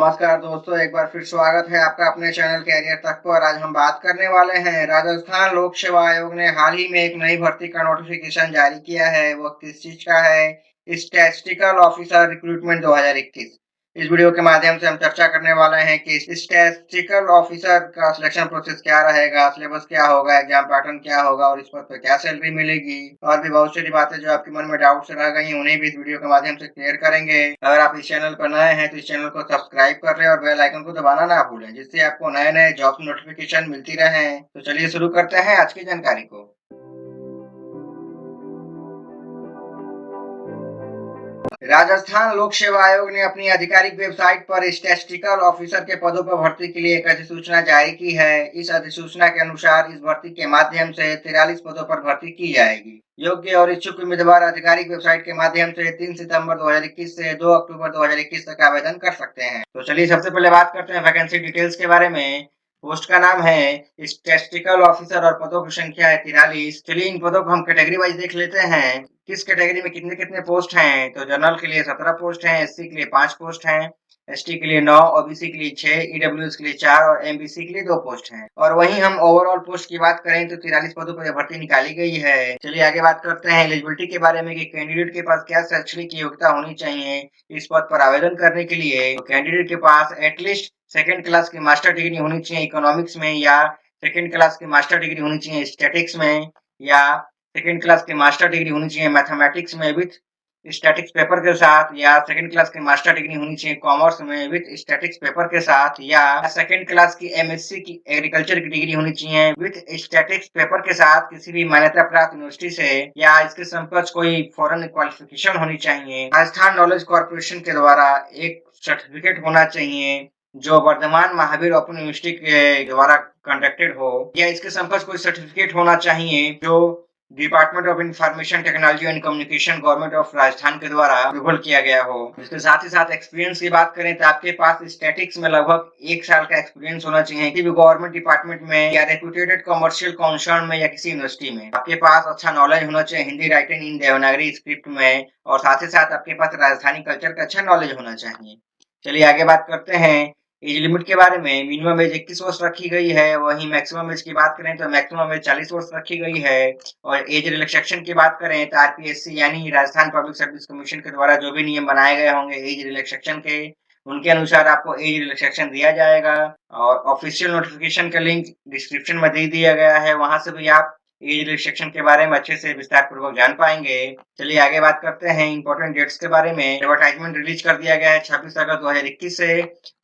नमस्कार दोस्तों, एक बार फिर स्वागत है आपका अपने चैनल कैरियर तक पर। आज हम बात करने वाले हैं राजस्थान लोक सेवा आयोग ने हाल ही में एक नई भर्ती का नोटिफिकेशन जारी किया है। वो किस चीज का है? Statistical officer recruitment 2021। इस वीडियो के माध्यम से हम चर्चा करने वाले हैं कि स्टैटिस्टिकल ऑफिसर का सिलेक्शन प्रोसेस क्या रहेगा, सिलेबस क्या होगा, एग्जाम पैटर्न क्या होगा और इस पद पर क्या सैलरी मिलेगी और भी बहुत सारी बातें जो आपके मन में डाउट रह गई हैं उन्हें भी इस वीडियो के माध्यम से क्लियर करेंगे। अगर आप इस चैनल पर नए हैं तो इस चैनल को सब्सक्राइब कर लें और बेल आइकन को दबाना ना भूलें, जिससे आपको नए नए जॉब नोटिफिकेशन मिलती रहे। तो चलिए शुरू करते हैं आज की जानकारी को। राजस्थान लोक सेवा आयोग ने अपनी आधिकारिक वेबसाइट पर स्टैटिस्टिकल ऑफिसर के पदों पर भर्ती के लिए एक अधिसूचना जारी की है। इस अधिसूचना के अनुसार इस भर्ती के माध्यम से 43 पदों पर भर्ती की जाएगी। योग्य और इच्छुक उम्मीदवार आधिकारिक वेबसाइट के माध्यम से 3 सितंबर 2021 से 2 अक्टूबर 2021 तक आवेदन कर सकते हैं। तो चलिए सबसे पहले बात करते हैं वैकेंसी डिटेल्स के बारे में। पोस्ट का नाम है स्टैटिस्टिकल ऑफिसर और पदों की संख्या है 43। चलिए इन पदों को हम कैटेगरी वाइज देख लेते हैं। किस कैटेगरी में कितने कितने पोस्ट हैं। तो जनरल के लिए 17 पोस्ट हैं, एससी के लिए 5 पोस्ट हैं, एसटी के लिए 9, ओबीसी के लिए 6, ईडब्ल्यूएस के लिए 4 और एमबीसी के लिए 2 पोस्ट हैं। और वहीं हम ओवरऑल पोस्ट की बात करें तो 43 पदों पर भर्ती निकाली गई है। चलिए आगे बात करते हैं एलिजिबिलिटी के बारे में कि कैंडिडेट के पास क्या शैक्षणिक योग्यता होनी चाहिए इस पद पर आवेदन करने के लिए। तो कैंडिडेट के पास एटलीस्ट सेकंड क्लास की मास्टर डिग्री होनी चाहिए इकोनॉमिक्स में, या सेकंड क्लास की मास्टर डिग्री होनी चाहिए स्टैटिक्स में, या सेकंड क्लास की मास्टर डिग्री होनी चाहिए मैथमेटिक्स में विथ स्टैटिक्स पेपर के साथ, या सेकंड क्लास की मास्टर डिग्री होनी चाहिए कॉमर्स में विथ स्टैटिक्स पेपर के साथ, या सेकंड क्लास की एमएससी की एग्रीकल्चर की डिग्री होनी चाहिए विथ स्टैटिक्स पेपर के साथ किसी भी मान्यता प्राप्त यूनिवर्सिटी से, या इसके समकक्ष कोई फॉरेन क्वालिफिकेशन होनी चाहिए। राजस्थान नॉलेज कॉर्पोरेशन के द्वारा एक सर्टिफिकेट होना चाहिए जो वर्धमान महावीर ओपन यूनिवर्सिटी के द्वारा कंडक्टेड हो, या इसके समकक्ष कोई सर्टिफिकेट होना चाहिए जो department of information technology and communication government of Rajasthan के द्वारा अप्रूवल किया गया हो। इसके साथ ही साथ एक्सपीरियंस की बात करें तो आपके पास स्टैटिक्स में लगभग 1 साल का एक्सपीरियंस होना चाहिए किसी भी गवर्नमेंट डिपार्टमेंट में या रेप्यूटेड कमर्शियल कंसर्न में या किसी यूनिवर्सिटी में। आपके पास अच्छा नॉलेज होना चाहिए Hindi writing in Devanagari script में, और साथ ही साथ आपके पास राजस्थानी कल्चर का अच्छा नॉलेज होना चाहिए। चलिए आगे बात करते हैं एज लिमिट के बारे में। मिनिमम एज 21 वर्ष रखी गई है। वहीं मैक्सिमम एज की बात करें तो मैक्सिमम एज 40 वर्ष रखी गई है। और एज रिलैक्सेशन की बात करें तो आरपीएससी यानी राजस्थान पब्लिक सर्विस कमीशन के द्वारा जो भी नियम बनाए गए होंगे एज रिलैक्सेशन के, उनके अनुसार आपको एज रिलैक्सेशन दिया जाएगा। और ऑफिशियल नोटिफिकेशन का लिंक डिस्क्रिप्शन में दे दिया गया है, वहां से भी आप एज रिस्ट्रिक्शन के बारे में अच्छे से विस्तार पूर्वक जान पाएंगे। चलिए आगे बात करते हैं इंपॉर्टेंट डेट्स के बारे में। एडवर्टाइजमेंट रिलीज कर दिया गया है 26 अगस्त 2021 से,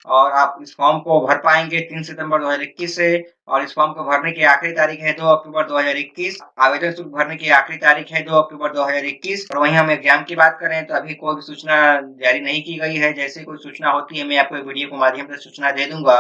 और आप इस फॉर्म को भर पाएंगे 3 सितंबर 2021 से। और इस फॉर्म को भरने की आखिरी तारीख है 2 अक्टूबर 2021। आवेदन शुल्क भरने की आखिरी तारीख है 2 अक्टूबर 2021। और वहीं हम एग्जाम की बात करें तो अभी कोई भी सूचना जारी नहीं की गई है। जैसे कोई सूचना होती है मैं आपको वीडियो के माध्यम से सूचना दे दूंगा।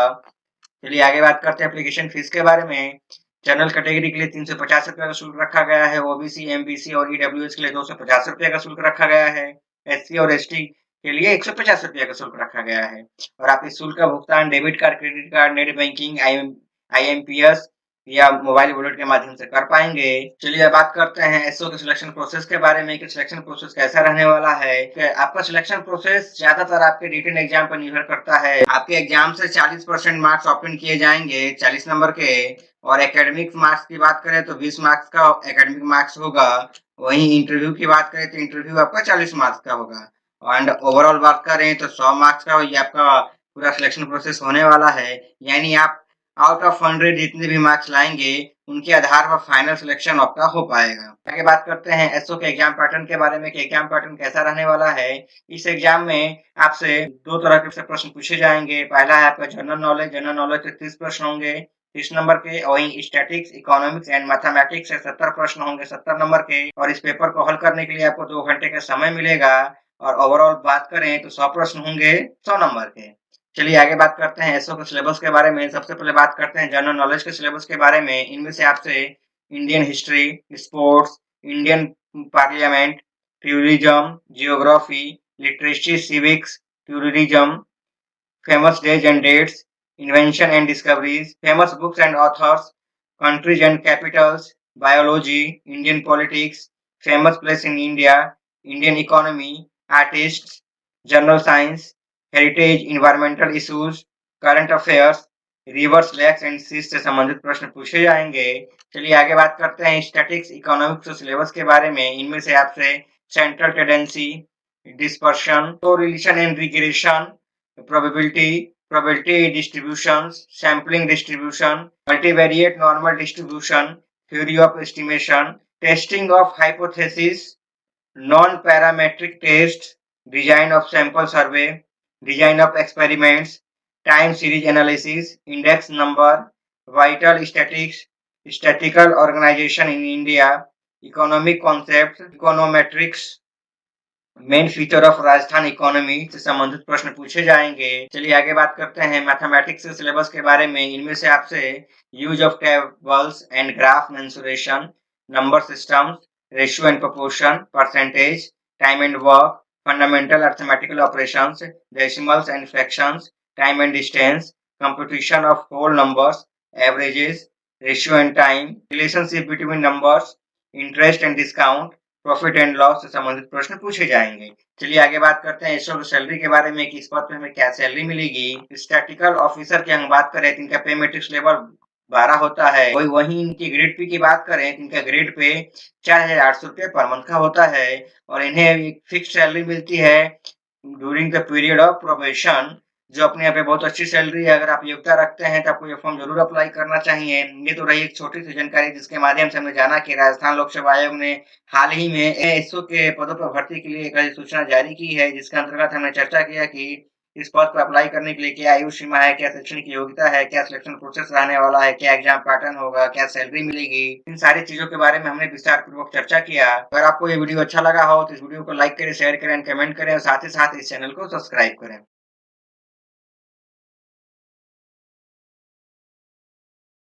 चलिए आगे बात करते हैं एप्लीकेशन फीस के बारे में। जनरल कैटेगरी के लिए 350 रुपये का शुल्क रखा गया है। ओबीसी, एमबीसी और ईडब्ल्यूएस के लिए 250 रुपये का शुल्क रखा गया है। एससी और एसटी के लिए 150 रुपये का शुल्क रखा गया है। और आप इस शुल्क का भुगतान debit card, credit card, net banking, IMPS या मोबाइल वॉलेट के माध्यम से कर पाएंगे। चलिए अब बात करते हैं एसओ के सिलेक्शन प्रोसेस के बारे में कि सिलेक्शन प्रोसेस कैसा रहने वाला है। आपका सिलेक्शन प्रोसेस ज्यादातर आपके रिटन एग्जाम पर निर्भर करता है। आपके एग्जाम से 40% मार्क्स ऑप्टेन किए जाएंगे 40 नंबर के। और एकेडमिक मार्क्स की बात करें तो 20 मार्क्स का एकेडमिक मार्क्स होगा। वहीं इंटरव्यू की बात करें तो इंटरव्यू आपका 40 मार्क्स का होगा। एंड ओवरऑल बात करें तो 100 मार्क्स का ये आपका पूरा सिलेक्शन प्रोसेस होने वाला है। यानी आप आउट ऑफ 100 जितने भी मार्क्स लाएंगे उनके आधार पर फाइनल सिलेक्शन आपका हो पाएगा। आगे बात करते हैं एसओ के एग्जाम पैटर्न के बारे में कि एग्जाम पैटर्न कैसा रहने वाला है। इस एग्जाम में आपसे 2 तरह के प्रश्न पूछे जाएंगे। पहला है आपका जनरल नॉलेज। जनरल नॉलेज से 30 प्रश्न होंगे 30 नंबर के। वहीं स्टैटिक्स, इकोनॉमिक्स एंड मैथमेटिक्स से 70 प्रश्न होंगे 70 नंबर के। और इस पेपर को हल करने के लिए आपको 2 घंटे का समय मिलेगा। और ओवरऑल बात करें तो 100 प्रश्न होंगे 100 नंबर के। चलिए आगे बात करते हैं एसओ के सिलेबस के बारे में। सबसे पहले बात करते हैं जनरल नॉलेज के सिलेबस के बारे में। इनमें से आपसे Indian history, sports, Indian parliament, tourism, geography, literature, civics, tourism, famous days and dates, invention and discoveries, famous books and authors, countries and capitals, biology, Indian politics, famous place in India, Indian economy, artists, general science, heritage, environmental issues, current affairs, rivers lakes and seas से संबंधित प्रश्न पूछे जाएंगे। चलिए आगे बात करते हैं स्टैटिक्स इकोनॉमिक्स और सिलेबस के बारे में। इनमें से आपसे central tendency, dispersion, correlation and regression, probability, probability distributions, sampling distribution, multivariate normal distribution, theory of estimation, testing of hypothesis, non-parametric test, design of sample survey, design of experiments, time series analysis, index number, vital statistics, statistical organization in India, economic concepts, econometrics, main feature of Rajasthan economy से संबंधित प्रश्न पूछे जाएंगे। चलिए आगे बात करते हैं मैथमेटिक्स के सिलेबस के बारे में। इनमें से आपसे use of tables and graph mensuration, number systems, ratio and proportion, percentage, time and work, fundamental arithmetical operations, decimals and fractions, time and distance, computation of whole numbers, averages, ratio and time, relationship between numbers, interest and discount, profit and loss से संबंधित प्रश्न पूछे जाएंगे। चलिए आगे बात करते हैं इसरो सैलरी के बारे में कि इस पद पे हमें क्या सैलरी मिलेगी। स्टैटिकल ऑफिसर की हम बात करें तो इनका पे मैट्रिक्स लेवल 12 होता है। वहीं इनकी ग्रेड पे की बात करें तो इनका ग्रेड पे 4,800 रुपये पर मंथ का होता है और इन्हें एक फिक्स सैलरी मिलती है during the period of probation, जो अपने यहाँ पे बहुत अच्छी सैलरी है। अगर आप योग्यता रखते हैं तो आपको ये फॉर्म जरूर अप्लाई करना चाहिए। ये तो रही एक छोटी सी जानकारी जिसके माध्यम से हमने जाना कि राजस्थान लोक सेवा आयोग ने हाल ही में एएसओ के पदों पर भर्ती के लिए एक अधिसूचना जारी की है, जिसके अंतर्गत हमने चर्चा किया कि इस पद पर अप्लाई करने के लिए क्या आयु सीमा है, क्या शैक्षणिक योग्यता है, क्या सिलेक्शन प्रोसेस रहने वाला है, क्या एग्जाम पैटर्न होगा, क्या सैलरी मिलेगी। इन सारी चीजों के बारे में हमने विस्तार पूर्वक चर्चा किया। अगर आपको ये वीडियो अच्छा लगा हो तो इस वीडियो को लाइक करें, शेयर करें, कमेंट करें और साथ ही साथ इस चैनल को सब्सक्राइब करें।